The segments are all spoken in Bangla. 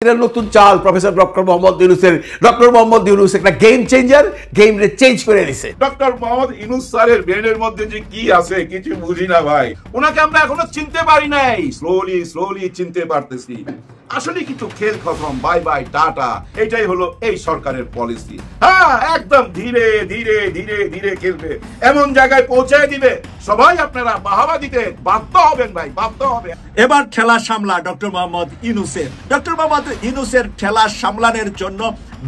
নতুন চাল প্রফেসর ডক্টর মোহাম্মদ ইউনূস একটা গেম চেঞ্জার, গেম রে চেঞ্জ করে দিছে। ডক্টর মোহাম্মদ ইউনূস স্যারের ব্রেনের মধ্যে যে কি আছে কিছু বুঝি না ভাই। ওনাকে আমরা এখনো চিনতে পারি নাই, স্লোলি চিনতে পারতেছি। আসলে কিছু খেল খতম, বাই বাই টাটা, এটাই হলো এই সরকারের পলিসি। হ্যাঁ, একদম ধীরে ধীরে ধীরে ধীরে খেলবে, এমন জায়গায় পৌঁছায় দিবে সবাই আপনারা বাহাবা দিতে বাধ্য হবেন ভাই, বাধ্য হবে। এবার ঠেলা সামলা ডক্টর মোহাম্মদ ইউনূসের। ডক্টর মোহাম্মদ ইউনূসের ঠেলা সামলানোর জন্য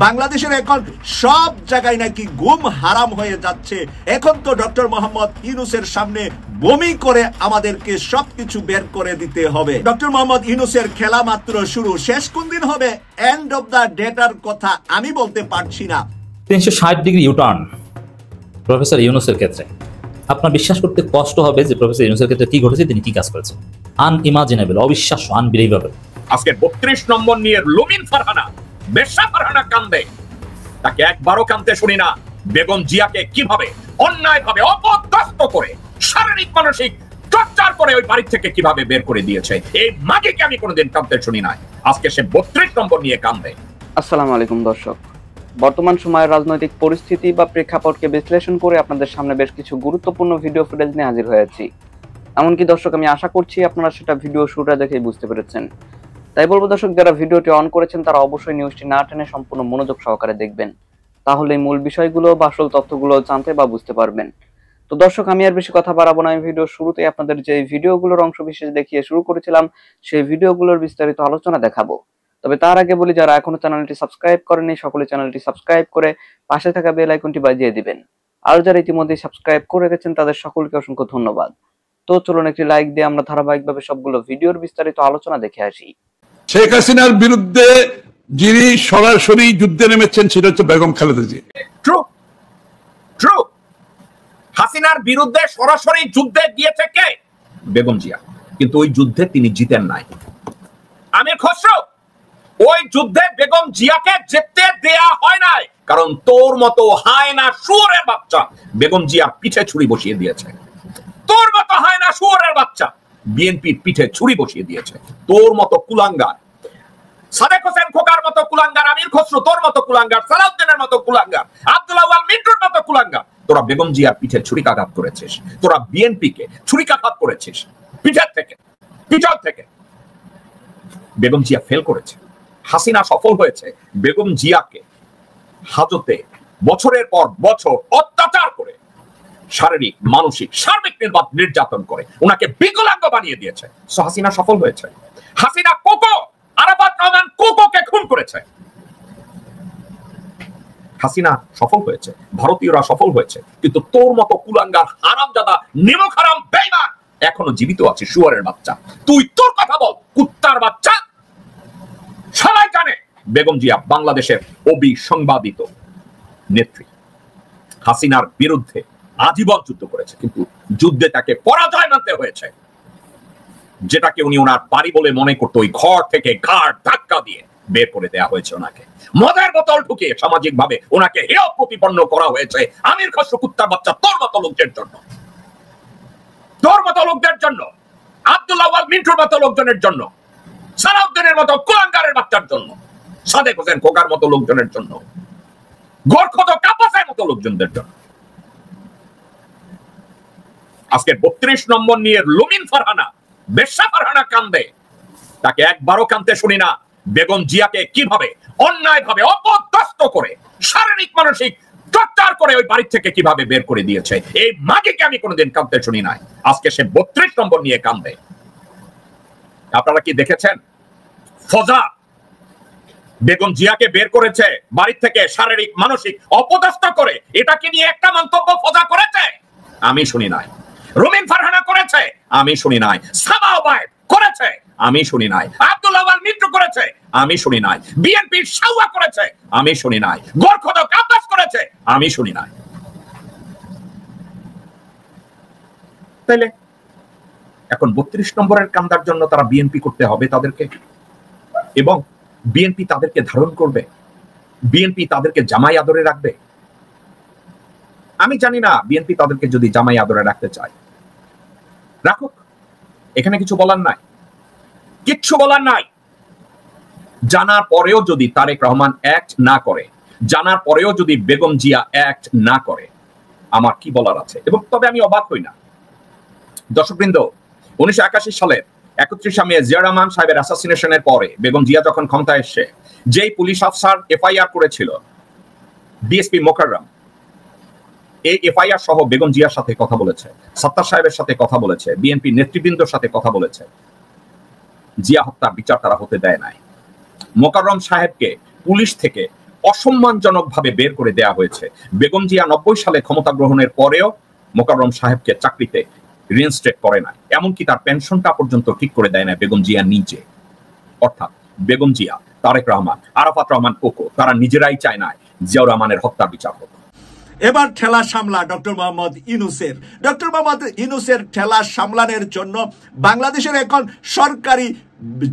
বাংলাদেশের এখন সব জায়গায় নাকি ঘুম হারাম হয়ে যাচ্ছে। এখন তো ডক্টর মোহাম্মদ ইউনূসের সামনে বমি করে আমাদেরকে সবকিছু বের করে দিতে হবে। ডক্টর মোহাম্মদ ইউনূসের খেলা মাত্র শুরু, শেষ কোন দিন হবে এন্ড অফ দ্য ডেটার কথা আমি বলতে পারছি না। 360 ডিগ্রি ইউটার্ন প্রফেসর ইউনূসের ক্ষেত্রে। আপনার বিশ্বাস করতে কষ্ট হবে যে প্রফেসর ইউনূসের ক্ষেত্রে কি ঘটেছে, তিনি কি কাজ করেছেন। আনইমাজিনেবল, অবিশ্বাস্য, আনবিলিভেবল। আজকে 32 নম্বর নিয়ে লুমিন ফারহানা, বেশ্যা ফারহানা কান্দে, তাকে একবারও কান্দতে শুনি না। বেগম জিয়াকে কিভাবে অন্যায়ভাবে অপদস্থ করে শারীরিক মানসিক টর্চার করে ওই বাড়ি থেকে কিভাবে বের করে দিয়েছে, এই মাগিকে আমি কোনোদিন কান্দতে শুনি নাই। আজকে সে 32 নম্বর নিয়ে কান্দে। আসসালামু আলাইকুম দর্শক, বর্তমান সময়ের রাজনৈতিক পরিস্থিতি বা প্রেক্ষাপটকে বিশ্লেষণ করে আপনাদের সামনে বেশ কিছু গুরুত্বপূর্ণ ভিডিও ফুটেজ নিয়ে হাজির হয়েছি। এমনকি দর্শক, আমি আশা করছি আপনারা সেটা ভিডিও শুরুটা দেখেই বুঝতে পেরেছেন। তাই বলবো দর্শক, যারা ভিডিওটি অন করেছেন তারা অবশ্যই নিউজটি না টেনে সম্পূর্ণ মনোযোগ সহকারে দেখবেন, তাহলে মূল বিষয়গুলো বা আসল তথ্যগুলো জানতে বা বুঝতে পারবেন। তো দর্শক, আমি আর বেশি কথা বাড়াবো না। আমি ভিডিও শুরুতেই আপনাদের যে ভিডিওগুলোর অংশ বিশেষ দেখিয়ে শুরু করেছিলাম, সেই ভিডিওগুলোর বিস্তারিত আলোচনা দেখাবো। তবে তার আগে বলি, যারা এখনো চ্যানেলটি সাবস্ক্রাইব করেনি সকলে চ্যানেলটি সাবস্ক্রাইব করে পাশে থাকা বেল আইকনটি বাজিয়ে দিবেন। আর যারা ইতিমধ্যে সাবস্ক্রাইব করে রেখেছেন তাদের সকলকে অসংখ্য ধন্যবাদ। তো চলুন একটি লাইক দিয়ে আমরা ধারাবাহিকভাবে সবগুলো ভিডিওর বিস্তারিত আলোচনা দেখে আসি। শেখ হাসিনার বিরুদ্ধে যিনি সরাসরি যুদ্ধে নেমেছেন সেটা হচ্ছে বেগম খালেদা জিয়া। ট্রু। হাসিনার বিরুদ্ধে সরাসরি যুদ্ধে গিয়েছে কে? বেগম জিয়া। কিন্তু ওই যুদ্ধে তিনি জিতেন নাই। আমির খসরু, ওই যুদ্ধে বেগম জিয়াকে যেতে দেয়া হয় নাই, কারণ তোর মতো হায়না শুয়োরের বাচ্চা বেগম জিয়ার পিঠে ছুরি বসিয়ে দিয়েছে। তোর মতো হায়না শুয়োরের বাচ্চা বিএনপির পিঠে ছুরি বসিয়ে দিয়েছে। তোর মতো কুলাঙ্গার, সাদেক হোসেন খোকার মতো কুলাঙ্গার, আমির খসরু তোর মতো কুলাঙ্গার, সালাউদ্দিনের মতো কুলাঙ্গার, আব্দুল আউয়াল মিন্টুর মতো কুলাঙ্গার, তোরা বেগম জিয়ার পিঠে ছুরিকাঘাত করেছিস। তোরা বিএনপিকে ছুরিকাঘাত করেছিস পিঠের থেকে, পিছন থেকে। বেগম জিয়া ফেল করেছে, হাসিনা সফল হয়েছে। বেগম জিয়াকে হাজতে বছরের পর বছর অত্যাচার করে, শারীরিক মানসিক সার্বিক নির্যাতন করে ওনাকে বিকলাঙ্গ বানিয়ে দিয়েছে। হাসিনা সফল হয়েছে। হাসিনা কোকো, আরাফাত রহমান কোকোকে খুন করেছে। হাসিনা সফল হয়েছে, ভারতীয়রা সফল হয়েছে। কিন্তু তোর মতো কুলাঙ্গার হারামজাদা নিমক হারাম বেঈমান এখনো জীবিত আছে, শুয়োরের বাচ্চা। তুই তোর কথা বল, কুত্তার বাচ্চা। সবাই জানে বেগম জিয়া বাংলাদেশের অবিসংবাদিত নেত্রী। হাসিনার বিরুদ্ধে আজীবন যুদ্ধ করেছে, কিন্তু যুদ্ধে তাকে পরাজয় মানতে হয়েছে। যেটাকে উনি ওনার বাড়ি বলে মনে করতো, ওই ঘর থেকে ঘাড় ধাক্কা দিয়ে বের করে দেওয়া হয়েছে। ওনাকে মদের বোতল ঢুকিয়ে সামাজিক ভাবে ওনাকে হেয় প্রতিপন্ন করা হয়েছে। আমির খসরু কুত্তার বাচ্চা তোর মতো লোকদের জন্য, তোর মতো লোকদের জন্য, আব্দুল আউয়াল মিন্টুর মতো লোকজনের জন্য, সালাউদ্দিনের মতো কুলাঙ্গারের বাচ্চার জন্য, সাদেক হোসেন খোকার মতো লোকজনের জন্য, গোরখদ কাপাসের মতো লোকজনদের জন্য। আজকে 32 নম্বর নিয়ে লুমিন ফারহানা, বেশ্যা ফারহানা কান্দে, তাকে একবারও কান্দতে শুনি না। বেগম জিয়াকে কিভাবে অন্যায়ভাবে অপদস্থ করে শারীরিক মানসিক টর্চার করে ওই বাড়ি থেকে কিভাবে বের করে দিয়েছে, এই মাগিকে আমি কোনোদিন কান্দতে শুনি নাই। আজকে সে 32 নম্বর নিয়ে কান্দে। আপনারা কি দেখেছেন? ফজা বেগম জিয়াকে বের করেছে বাড়ি থেকে শারীরিক মানসিক অপদস্থ করে, এটাকে নিয়ে একটা মন্তব্য ফজা করেছে? আমি শুনি নাই। রুমিন ফারহানা করেছে? আমি শুনি নাই। সাবা ওবায়েদ করেছে? আমি শুনি নাই। আব্দুল আউয়াল মিন্টু করেছে? আমি শুনি নাই। বিএনপির শাওয়া করেছে? আমি শুনি নাই। গোরখদ কাব্বাস করেছে? আমি শুনি নাই। তাইলে এখন 32 নম্বরের কান্দার জন্য তারা বিএনপি করতে হবে তাদেরকে, এবং বিএনপি তাদেরকে ধারণ করবে, বিএনপি তাদেরকে জামাই আদরে রাখবে। আমি জানি না বিএনপি তাদেরকে যদি জামাই আদরে রাখতে চায় রাখুক, এখানে কিছু বলার নাই, কিচ্ছু বলার নাই। জানার পরেও যদি তারেক রহমান অ্যাক্ট না করে, জানার পরেও যদি বেগম জিয়া অ্যাক্ট না করে, আমার কি বলার আছে? এবং তবে আমি অবাক হই না দর্শকবৃন্দ, 1981 সালের 31 মে জিয়া রহমান সাহেবের অ্যাসাসিনেশনের পরে বেগম জিয়া যখন ক্ষমতায় এসে যেই পুলিশ অফিসার এফআইআর করেছিল ডিএসপি মোকাররম, এই এফআইআর সহ বেগম জিয়ার সাথে কথা বলেছে, সত্তার সাহেবের সাথে কথা বলেছে, বিএনপি নেতৃবৃন্দর সাথে কথা বলেছে। জিয়া হত্যার বিচার তারা হতে দেয় নাই। মোকাররম সাহেবকে পুলিশ থেকে অসম্মানজনকভাবে বের করে দেয়া হয়েছে। বেগম জিয়া 90 সালে ক্ষমতা গ্রহণের পরেও মোকাররম সাহেবকে চাকরিতে রিইনস্টেট করে না, এমনকি তার পেনশনটা পর্যন্ত ঠিক করে দেয় না বেগম জিয়া নিজে। অর্থাৎ বেগম জিয়া, তারেক রহমান, আরাফাত রহমান কোকো তারা নিজেরাই চায় না জিয়াউর রহমানের হত্যার বিচার হোক। এবার ঠেলা সামলা ডক্টর মোহাম্মদ ইউনূসের। ডক্টর মোহাম্মদ ইউনূসের ঠেলা সামলানোর জন্য বাংলাদেশের এখন সরকারি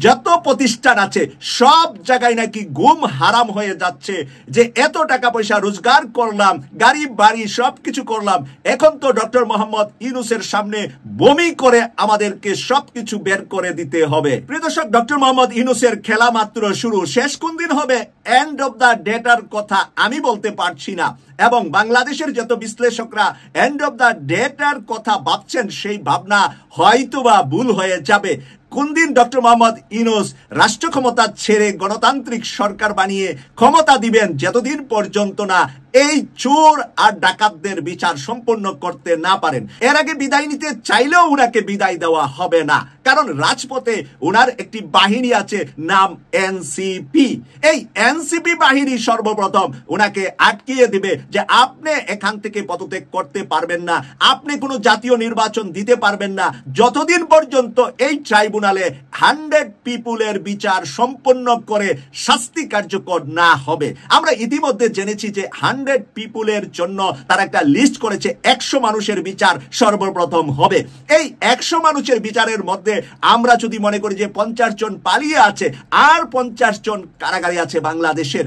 যত প্রতিষ্ঠান আছে সব জায়গায় নাকি গুম হারাম হয়ে যাচ্ছে। যে এত টাকা পয়সা রোজগার করলাম, গাড়ি বাড়ি সবকিছু করলাম, এখন তো ডক্টর মোহাম্মদ ইউনূসের সামনে বমি করে আমাদেরকে সবকিছু বের করে দিতে হবে। প্রিয় দর্শক, ডক্টর মোহাম্মদ ইউনূসের খেলা মাত্র শুরু, শেষ কোন দিন হবে এন্ড অফ দ্য ডেটার কথা আমি বলতে পারছি না। এবং বাংলাদেশের যত বিশ্লেষকরা এন্ড অফ দ্য ডেটার কথা ভাবছেন সেই ভাবনা হয়তোবা ভুল হয়ে যাবে। কোন দিন ডক্টর মোহাম্মদ ইউনূস রাষ্ট্র ক্ষমতা ছেড়ে গণতান্ত্রিক সরকার বানিয়ে ক্ষমতা দিবেন, যতদিন পর্যন্ত না এই চোর আর ডাকাতদের বিচার সম্পন্ন করতে না পারেন। এর আগে বিদায় নিতে চাইলেও উনাকে বিদায় দেওয়া হবে না, কারণ রাজপথে উনার একটি বাহিনী আছে, নাম এনসিপি। এই এনসিপি বাহিনী সর্বপ্রথম উনাকে আটকিয়ে দিবে যে আপনি এখান থেকে পদত্যাগ করতে পারবেন না, আপনি কোনো জাতীয় নির্বাচন দিতে পারবেন না যতদিন পর্যন্ত এই ট্রাইব্যুনালে 100 পিপুলের বিচার সম্পন্ন করে শাস্তি কার্যকর না হবে। আমরা ইতিমধ্যে জেনেছি যে 100 পিপুলের জন্য তারা একটা লিস্ট করেছে, 100 মানুষের বিচার সর্বপ্রথম হবে। এই 100 মানুষের বিচারের মধ্যে আমরা যদি মনে করি যে 50 জন পালিয়ে আছে আর 50 জন কারাগারে আছে বাংলাদেশের,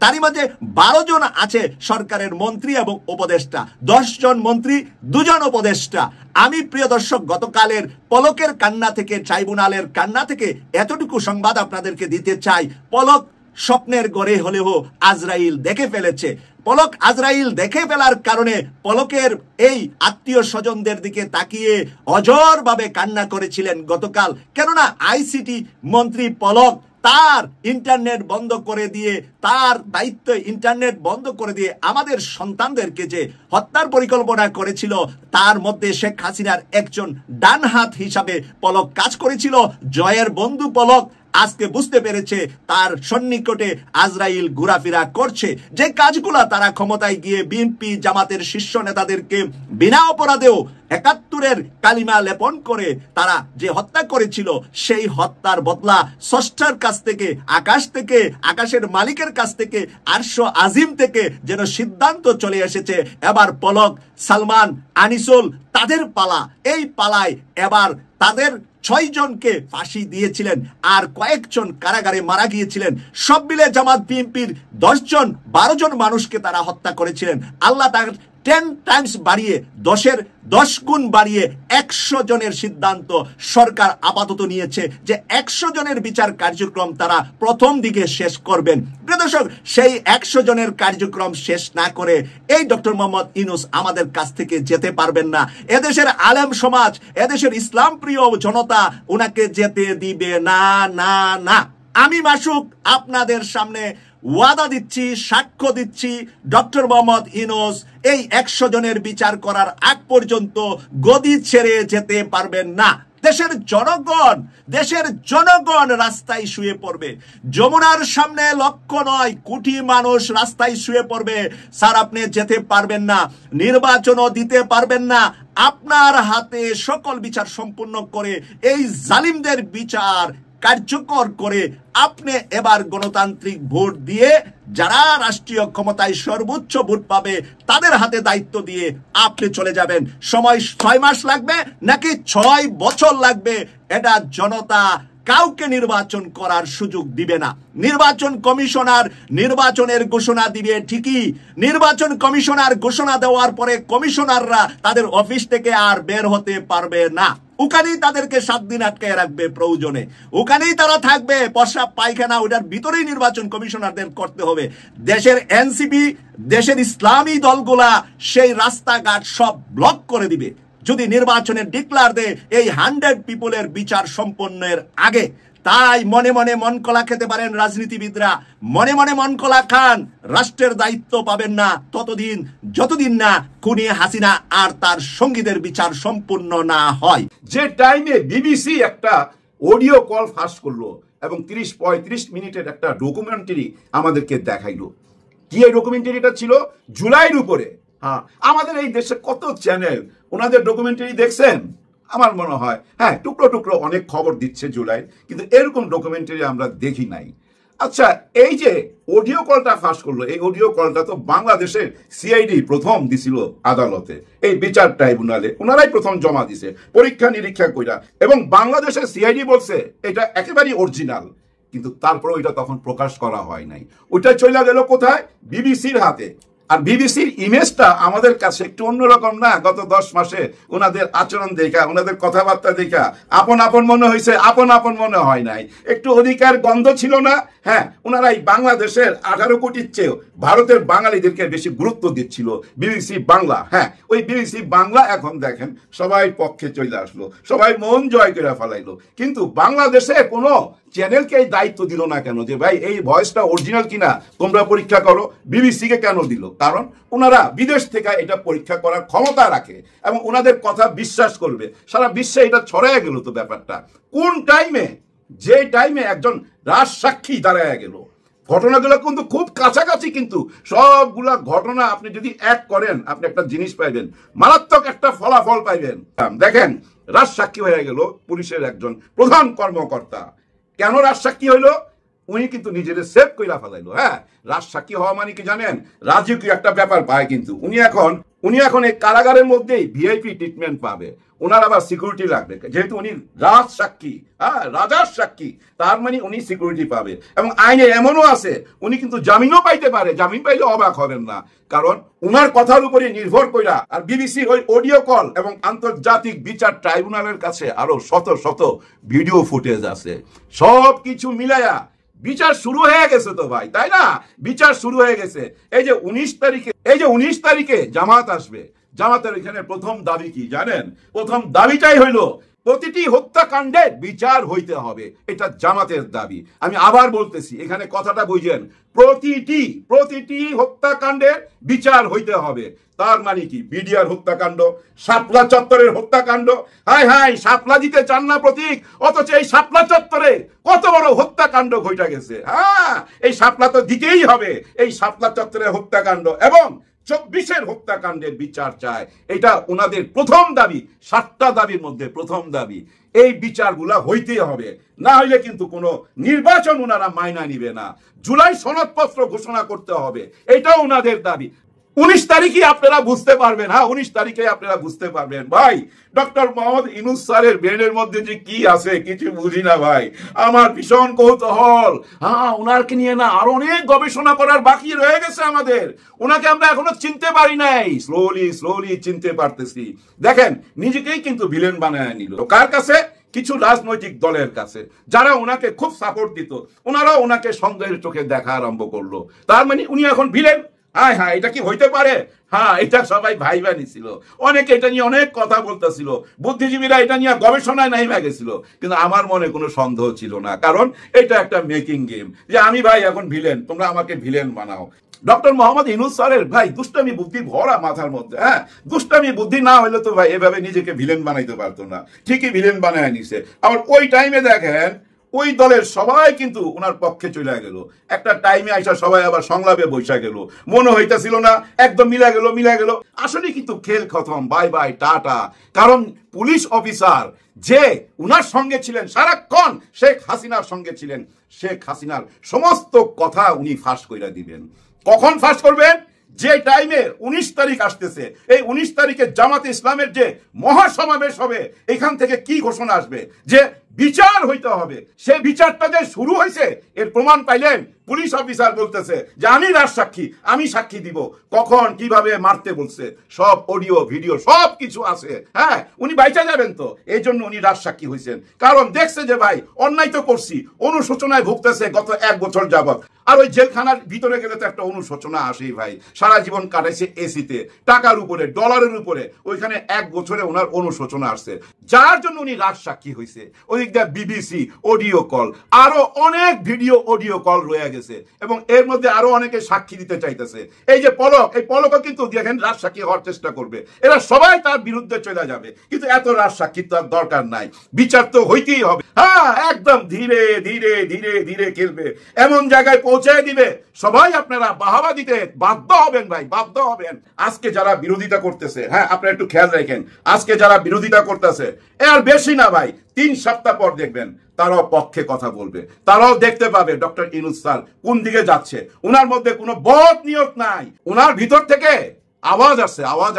তারই মাঝে 12 জন আছে সরকারের মন্ত্রী এবং উপদেষ্টা, 10 জন মন্ত্রী 2 জন উপদেষ্টা। আমি প্রিয় দর্শক গতকালের পলকের কান্না থেকে, ট্রাইব্যুনালের কান্না থেকে এতটুকু সংবাদ আপনাদেরকে দিতে চাই। পলক স্বপ্নের ঘরে হলেও আজরাইল দেখে ফেলেছে। পলক আজরাইল দেখে ফেলার কারণে পলকের এই আত্মীয় স্বজনদের দিকে তাকিয়ে অঝোরভাবে কান্না করেছিলেন গতকাল। কেননা আইসিটি মন্ত্রী পলক তার ইন্টারনেট বন্ধ করে দিয়ে, তার দায়িত্ব ইন্টারনেট বন্ধ করে দিয়ে আমাদের সন্তানদেরকে যে হত্যার পরিকল্পনা করেছিল, তার মধ্যে শেখ হাসিনার একজন ডান হাত হিসাবে পলক কাজ করেছিল। জয়ের বন্ধু পলক আজকে বুঝতে পেরেছে তার সন্নিকটে আজরাইল ঘোরাফেরা করছে। যে কাজগুলা তারা ক্ষমতায় গিয়ে বিএনপি জামাতের শীর্ষ নেতাদেরকে বিনা অপরাধেও 71-এর কালিমা লেপন করে তারা যে হত্যা করেছিল, সেই হত্যার বদলা স্রষ্টার কাছ থেকে, আকাশের মালিকের কাছ থেকে, আরশ আজিম থেকে যেন সিদ্ধান্ত চলে এসেছে এবার পলক, সালমান, আনিসুল তাদের পালা। এই পালায় এবার তাদের 6 জনকে ফাঁসি দিয়েছিলেন আর কয়েকজন কারাগারে মারা গিয়েছিলেন। সব মিলে জামাত বিএনপির 10 জন 12 জন মানুষকে তারা হত্যা করেছিলেন। আল্লাহ তার 10 টাইমস বাড়িয়ে, 10-এর 10 গুণ বাড়িয়ে 100 জনের সিদ্ধান্ত সরকার আপাতত নিয়েছে যে 100 জনের বিচার কার্যক্রম তারা প্রথম দিকে শেষ করবেন। প্রিয় দর্শক, সেই 100 জনের কার্যক্রম শেষ না করে এই ডক্টর মোহাম্মদ ইউনূস আমাদের কাছ থেকে যেতে পারবেন না। এদেশের আলেম সমাজ, এদেশের ইসলাম প্রিয় জনতা উনাকে যেতে দিবে না, না, না। আমি মাসুক আপনাদের সামনে ওয়াদা দিচ্ছি, সাক্ষ্য দিচ্ছি, ডক্টর মোহাম্মদ ইউনূস এই 100 জনের বিচার করার আগ পর্যন্ত গদি ছেড়ে যেতে পারবেন না। দেশের জনগণ রাস্তায় শুয়ে পড়বে। যমুনার সামনে লক্ষ নয় কোটি মানুষ রাস্তায় শুয়ে পড়বে। স্যার আপনি যেতে পারবেন না, নির্বাচনও দিতে পারবেন না, আপনার হাতে সকল বিচার সম্পূর্ণ করে এই জালিমদের বিচার কার্যকর করে আপনি এবার গণতান্ত্রিক ভোট দিয়ে যারা রাষ্ট্রীয় ক্ষমতায় সর্বোচ্চ ভোট পাবে তাদের হাতে দায়িত্ব দিয়ে আপনি চলে যাবেন। সময় 6 মাস লাগবে নাকি 6 বছর লাগবে, এটা জনতা কাউকে নির্বাচন করার সুযোগ দিবে না। নির্বাচন কমিশনার নির্বাচনের ঘোষণা দিবে ঠিকই, নির্বাচন কমিশনার ঘোষণা দেওয়ার পরে কমিশনাররা তাদের অফিস থেকে আর বের হতে পারবে না। ওখানেই তাদেরকে 7 দিন আটকায় রাখবে প্রয়োজনে, ওখানেই তারা থাকবে, প্রস্রাব পায়খানা ওটার ভিতরেই নির্বাচন কমিশনারদের করতে হবে। দেশের এনসিপি, দেশের ইসলামী দলগুলা সেই রাস্তাঘাট সব ব্লক করে দিবে যদি নির্বাচনের ডিক্লার দেয় এই 100 পিপলের বিচার সম্পন্নের আগে। তাই মনে মনে মন কলা খেতে পারেন রাজনীতিবিদরা, মনে মনে মন কলা খান, রাষ্ট্রের দায়িত্ব পাবেন না ততদিন যতদিন না খুনি হাসিনা আর তার সঙ্গীদের বিচার সম্পূর্ণ না হয়। যে টাইমে বিবিসি একটা অডিও কল ফাঁস করলো এবং 30-35 মিনিটের একটা ডকুমেন্টারি আমাদেরকে দেখাইলো। কি এই ডকুমেন্টারিটা ছিল? জুলাইয়ের উপরে। হ্যাঁ, আমাদের এই দেশে কত চ্যানেল ওনাদের ডকুমেন্টারি দেখছেন? আমার মনে হয় হ্যাঁ, টুকরো টুকরো অনেক খবর দিচ্ছে জুলাই, কিন্তু এরকম ডকুমেন্টারি আমরা দেখি নাই। আচ্ছা, এই যে অডিও কলটা ফাঁস করলো, এই অডিও কলটা তো বাংলাদেশের সিআইডি প্রথম দিছিল আদালতে, এই বিচার ট্রাইব্যুনালে ওনারাই প্রথম জমা দিছে পরীক্ষা নিরীক্ষা কইরা, এবং বাংলাদেশের সিআইডি বলছে এটা একেবারেই অরিজিনাল, কিন্তু তারপরে ওইটা তখন প্রকাশ করা হয় নাই। ওইটা চলে গেল কোথায়? বিবিসির হাতে। আর বিবিসির ইমেজটা আমাদের কাছে একটু অন্যরকম না? গত 10 মাসে ওনাদের আচরণ দেখা, ওনাদের কথাবার্তা দেখা আপন আপন মনে হয়েছে, আপন আপন মনে হয় নাই। একটু অধিকার গন্ধ ছিল না? হ্যাঁ, ওনারাই বাংলাদেশের 18 কোটির চেয়েও ভারতের বাঙালিদেরকে বেশি গুরুত্ব দিচ্ছিল বিবিসি বাংলা। হ্যাঁ, ওই বিবিসি বাংলা এখন দেখেন সবাই পক্ষে চলে আসলো, সবাই মন জয় করে ফেলাইলো, কিন্তু বাংলাদেশে কোনো চ্যানেলকে এই দায়িত্ব দিল না কেন যে ভাই এই ভয়েসটা অরিজিনাল কিনা তোমরা পরীক্ষা করো? বিবিসিকে কেন দিল? কারণ ওনারা বিদেশ থেকে এটা পরীক্ষা করার ক্ষমতা রাখে এবং ওনাদের কথা বিশ্বাস করবে, সারা বিশ্বে এটা ছড়ায় গেল। তো ব্যাপারটা কোন টাইমে? যে টাইমে একজন রাজসাক্ষী দাঁড়ায় গেল। ঘটনাগুলো কিন্তু খুব কাছাকাছি, কিন্তু সবগুলা ঘটনা আপনি যদি এক করেন আপনি একটা জিনিস পাইবেন, মারাত্মক একটা ফলাফল পাইবেন। দেখেন, রাজসাক্ষী হয়ে গেল পুলিশের একজন প্রধান কর্মকর্তা। কেন রাজসাক্ষী হইল? উনি কিন্তু নিজের সেভ কইরা ফেলাইলো। হ্যাঁ, রাজসাক্ষী হওয়া মানে কি জানেন? রাজকীয় একটা ব্যাপার পায়, কিন্তু উনি এখন এই কারাগারের মধ্যেই ভিআইপি ট্রিটমেন্ট পাবে। ওনার আবার সিকিউরিটি লাগবে, যেহেতু উনি রাজসাক্ষী, হ্যাঁ রাজার সাক্ষী, তার মানে উনি সিকিউরিটি পাবে। এবং আইনে এমনও আছে উনি কিন্তু জামিনও পাইতে পারে। জামিন পাইলে অবাক হবেন না, কারণ উনার কথার উপরে নির্ভর কইরা আর বিবিসি ওই অডিও কল এবং আন্তর্জাতিক বিচার ট্রাইব্যুনালের কাছে আরো শত শত ভিডিও ফুটেজ আছে। সব কিছু মিলায়া বিচার শুরু হয়ে গেছে তো ভাই, তাই না? বিচার শুরু হয়ে গেছে। এই যে 19 তারিখে জামাত আসবে। জামাতের এখানে প্রথম দাবি কি জানেন? প্রথম দাবিটাই হইল প্রতিটি হত্যাকাণ্ডের বিচার হইতে হবে। এটা জামাতের দাবি। আমি আবার বলতেছি, এখানে কথাটা বুঝেন, প্রতিটি হত্যাকাণ্ডের বিচার হইতে হবে। তার মানে কি? বিডিআর হত্যাকাণ্ড, শাপলা চত্বরের হত্যাকাণ্ড, হায় হায় শাপলা দিতে চান না প্রতীক, অথচ এই শাপলা চত্বরে কত বড় হত্যাকাণ্ড ঘটে গেছে। হ্যাঁ, এই শাপলা তো দিতেই হবে, এই শাপলা চত্বরের হত্যাকাণ্ড এবং 24-এর হত্যাকাণ্ডের বিচার চায়। এটা ওনাদের প্রথম দাবি, 7টা দাবির মধ্যে প্রথম দাবি। এই বিচারগুলা হইতেই হবে, না হইলে কিন্তু কোনো নির্বাচন ওনারা মাইনা নিবে না। জুলাই সনদপত্র ঘোষণা করতে হবে, এটাও ওনাদের দাবি। 19 তারিখে আপনারা বুঝতে পারবেন। হ্যাঁ, 19 তারিখে আপনারা বুঝতে পারবেন। ভাই, ডক্টর মোহাম্মদ ইউনূস স্যারের ব্রেনের মধ্যে যে কি আছে কিছু বুঝি না ভাই। আমার ভীষণ কৌতূহল। হ্যাঁ, ওনাকে নিয়ে না আরো অনেক গবেষণা করার বাকি রয়ে গেছে আমাদের। ওনাকে আমরা এখনো চিনতে পারি নাই, স্লোলি চিনতে পারতেছি। দেখেন, নিজেকেই কিন্তু ভিলেন বানায় নিল। কার কাছে? কিছু রাজনৈতিক দলের কাছে, যারা ওনাকে খুব সাপোর্ট দিত, ওনারাও ওনাকে সন্দেহের চোখে দেখা আরম্ভ করলো। তার মানে উনি এখন ভিলেন। হ্যাঁ হ্যাঁ, এটা কি হইতে পারে? হ্যাঁ, এটা সবাই ভাইবা নিছিল, অনেকে এটা নিয়ে অনেক কথা বলতেছিল, বুদ্ধিজীবীরা এটা নিয়ে গবেষণায় নাইমা গেছিল, কিন্তু আমার মনে কোনো সন্দেহ ছিল না, কারণ এটা একটা মেকিং গেম, যে আমি ভাই এখন ভিলেন, তোমরা আমাকে ভিলেন বানাও। ডক্টর মোহাম্মদ ইউনূস স্যারের ভাই দুষ্টামি বুদ্ধি ভরা মাথার মধ্যে। হ্যাঁ, দুষ্টামি বুদ্ধি না হইলে তো ভাই এভাবে নিজেকে ভিলেন বানাইতে পারতো না, ঠিকই ভিলেন বানায় নিছে। আবার ওই টাইমে দেখেন ওই দলের সবাই কিন্তু ওনার পক্ষে চলে গেল। একটা টাইমে আইসা সবাই আবার সংলাপে বৈশা গেল, মনে হইতেছিল না একদম মিলা গেল। আসলে কিন্তু খেল খতম, বাই বাই টাটা। কারণ পুলিশ অফিসার যে উনার সঙ্গে ছিলেন সারাক্ষণ, শেখ হাসিনার সঙ্গে ছিলেন, শেখ হাসিনার সমস্ত কথা উনি ফাঁস কইরা দিবেন। কখন ফাঁস করবেন? যে টাইমে 19 তারিখ আসতেছে, এই 19 তারিখে জামাতে ইসলামের যে মহাসমাবেশ হবে, এখান থেকে কি ঘোষণা আসবে? যে বিচার হইতে হবে। সেই বিচারটা যে শুরু হয়েছে এর প্রমাণ পাইলেন পুলিশ অফিসার বলতেছে যে আমি রাজসাক্ষী, আমি সাক্ষী দিব, কখন কিভাবে মারতে বলছে, সব অডিও ভিডিও সব কিছু আছে। হ্যাঁ, উনি বাইচা যাবেন তো, এই জন্য উনি রাজসাক্ষী হয়েছেন, কারণ দেখছে যে ভাই অন্যায় তো করছি, অনুশোচনায় ভুগতেছে গত 1 বছর যাবত। আর ওই জেলখানার ভিতরে গেলে তো একটা অনুশোচনা আসেই ভাই, সারা জীবন কাটাইছে এসিতে, টাকার উপরে, ডলারের উপরে, ওইখানে 1 বছরে ওনার অনুশোচনা আসছে, যার জন্য উনি রাজসাক্ষী হয়েছে। ওই দিক বিবিসি অডিও কল, আরো অনেক ভিডিও অডিও কল রয়ে গেছে, এবং এর মধ্যে আরো অনেকে সাক্ষী দিতে চাইতেছে। এই যে পলক, এই পলকও কিন্তু দেখেন রাজসাক্ষী হওয়ার চেষ্টা করবে, এরা সবাই তার বিরুদ্ধে চলে যাবে, কিন্তু এত রাজসাক্ষী তো আর দরকার নাই, বিচার তো হইতেই হবে। হ্যাঁ, একদম ধীরে ধীরে ধীরে ধীরে খেলবে, এমন জায়গায় পৌঁছায় দিবে সবাই আপনারা বাহাবা দিতে বাধ্য হবেন ভাই, বাধ্য হবেন। আজকে যারা বিরোধিতা করতেছে, হ্যাঁ আপনারা একটু খেয়াল রাখেন, আজকে যারা বিরোধিতা করতেছে এর বেশি না ভাই, 3 সপ্তাহ পর দেখবেন তারাও পক্ষে কথা বলবে, তারাও দেখতে পাবে ডক্টর ইউনূস স্যার কোন দিকে যাচ্ছে। উনার মধ্যে কোনো বদ নিয়ত নাই, উনার ভিতর থেকে আওয়াজ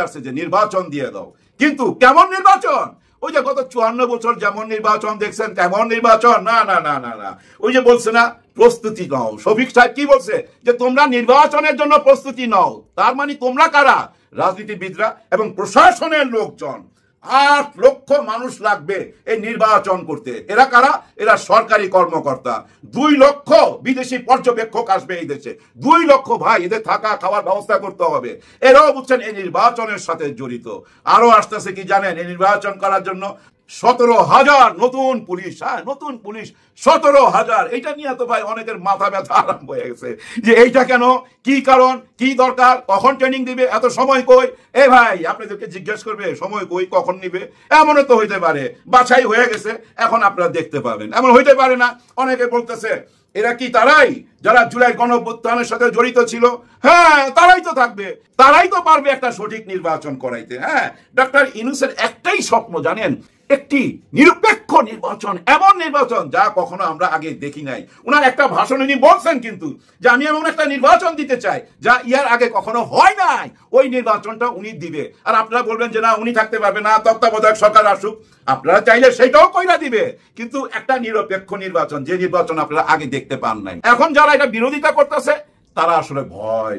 আসছে যে নির্বাচন দিয়ে দাও। কিন্তু কেমন নির্বাচন? ওই যে গত 54 বছর যেমন নির্বাচন দেখছেন তেমন নির্বাচন না, না না না না। ওই যে বলছে না প্রস্তুতি নাও, শফিক সাহেব কি বলছে যে তোমরা নির্বাচনের জন্য প্রস্তুতি নাও, তার মানে তোমরা কারা? রাজনীতিবিদরা এবং প্রশাসনের লোকজন। 8 লক্ষ মানুষ লাগবে এই নির্বাচন করতে। এরা কারা? এরা সরকারি কর্মকর্তা। 2 লক্ষ বিদেশি পর্যবেক্ষক আসবে এই দেশে, 2 লক্ষ ভাই, এদের থাকা খাওয়ার ব্যবস্থা করতে হবে। এরাও বুঝছেন এই নির্বাচনের সাথে জড়িত। আরো আসতেছে কি জানেন, এই নির্বাচন করার জন্য 17,000 নতুন পুলিশ। হ্যাঁ, নতুন পুলিশ 17,000। এইটা নিয়ে তো ভাই অনেকের মাথা ব্যথা আরম্ভ হয়ে গেছে যে এইটা কেন, কি কারণ, কি দরকার, কখন ট্রেনিং দিবে, এত সময় কই? এ ভাই আপনাদেরকে জিজ্ঞেস করবে সময় কই, কখন নিবে? এমনও তো হইতে পারে বাছাই হয়ে গেছে, এখন আপনারা দেখতে পাবেন। এমন হইতে পারে না, অনেকে বলতেছে এরা কি তারাই যারা জুলাই গণঅভ্যুত্থানের সাথে জড়িত ছিল? হ্যাঁ, তারাই তো থাকবে, তারাই তো পারবে একটা সঠিক নির্বাচন করাইতে। হ্যাঁ, ডক্টর ইউনূসের একটাই স্বপ্ন জানেন, একটি নিরপেক্ষ নির্বাচন, এমন নির্বাচন যা কখনো আমরা আগে দেখি নাই। উনার একটা ভাষণ উনি বলছেন কিন্তু যে আমি এমন একটা নির্বাচন দিতে চাই যা ইয়ার আগে কখনো হয় নাই, ওই নির্বাচনটা উনি দিবে। আর আপনারা বলবেন যে না উনি থাকতে পারবে না, তত্ত্বাবধায়ক সরকার আসুক, আপনারা চাইলে সেটাও কইরা দিবে, কিন্তু একটা নিরপেক্ষ নির্বাচন, যে নির্বাচন আপনারা আগে দেখতে পান নাই। এখন যারা এটা বিরোধিতা করতেছে তারা আসলে ভয়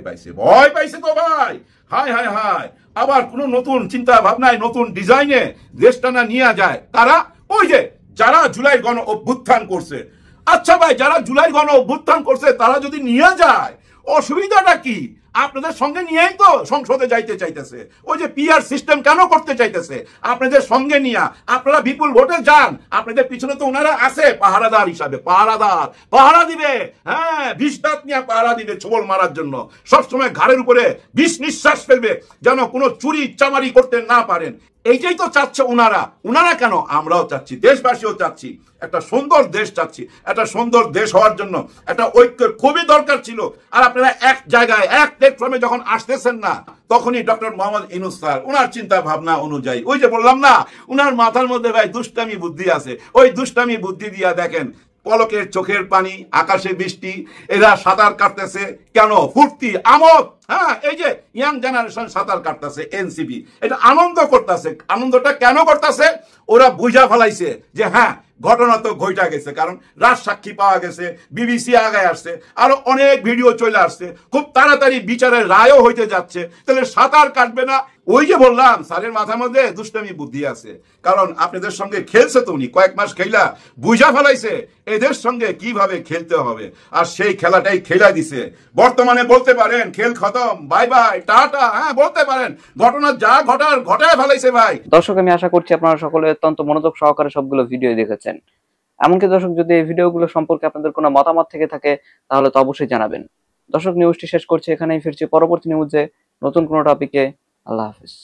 পাইছে তো ভাই। হায় হায় হায়, আবার কোন নতুন চিন্তা ভাবনায়, নতুন ডিজাইনে দেশটা না নিয়ে যায় তারা। ওই যে যারা জুলাই গণ অভ্যুত্থান করছে, আচ্ছা ভাই যারা জুলাই গণ অভ্যুত্থান করছে তারা যদি নিয়ে যায়, অসুবিধাটা কি? আপনাদের সঙ্গে নিয়েই তো সংসদে যাইতে চাইতেছে। ওই যে পিআর সিস্টেম কেন করতে চাইতেছে? আপনাদের সঙ্গে নিয়ে আপনারা বিপুল ভোটে যান, আপনাদের পিছনে তো ওনারা আছে পাহারাদার হিসাবে, পাহারা দিবে। হ্যাঁ, বিষ দাঁত নিয়ে পাহারা দিবে ছোবল মারার জন্য, সবসময় ঘাড়ের উপরে বিষ নিঃশ্বাস ফেলবে যেন কোনো চুরি চামারি করতে না পারেন। এইটাই তো চাচ্ছে উনারা কেন? আমরাও চাচ্ছি, দেশবাসীও চাচ্ছি, একটা সুন্দর দেশ চাচ্ছি। একটা সুন্দর দেশ হওয়ার জন্য একটা ঐক্যের খুবই দরকার ছিল। আর আপনারা এক জায়গায় এক প্ল্যাটফর্মে যখন আসতেছেন না, তখনই ডক্টর মোহাম্মদ ইউনূস স্যার ওনার চিন্তা ভাবনা অনুযায়ী, ওই যে বললাম না উনার মাথার মধ্যে ভাই দুষ্টামি বুদ্ধি আছে, ওই দুষ্টামি বুদ্ধি দিয়া দেখেন পলকের চোখের পানি, আকাশে বৃষ্টি, এরা সাঁতার কাটতেছে কেন? ফুর্তি, আমোদ। হ্যাঁ, এই যে ইয়াং জেনারেশন সাঁতার কাটতেছে, এনসিপি এটা আনন্দ করতেছে। আনন্দটা কেন করতেছে? ওরা বুঝা ফেলাইছে যে হ্যাঁ ঘটনা তো ঘইটা গেছে, কারণ রাজ সাক্ষী পাওয়া গেছে, বিবিসি আগায় আসছে, আরো অনেক ভিডিও চলে আসছে, খুব তাড়াতাড়ি বিচারের রায়ও হইতে যাচ্ছে। তাহলে সাঁতার কাটবে না? ওই যে বললাম স্যারের মাথার মধ্যে দুষ্টামি বুদ্ধি আছে, কারণ আপনাদের সঙ্গে খেলছে তো উনি, কয়েক মাস খেলা বুঝা ফেলাইছে এদের সঙ্গে কিভাবে খেলতে হবে, আর সেই খেলাটাই খেলা দিছে। বর্তমানে বলতে পারেন খেল খতম, বাই বাই টাটা। হ্যাঁ, বলতে পারেন ঘটনা যা ঘটার ঘটায় ফেলাইছে ভাই। দর্শক, আমি আশা করছি আপনারা সকলে অত্যন্ত মনোযোগ সহকারে সবগুলো ভিডিও দেখেছেন। এমনকি দর্শক, যদি এই ভিডিওগুলো সম্পর্কে আপনাদের কোনো মতামত থেকে থাকে তাহলে তো অবশ্যই জানাবেন। দর্শক, নিউজটি শেষ করছি এখানেই, ফিরছি পরবর্তী নিউজে নতুন কোনো টপিকে। আল্লাহ হাফেজ।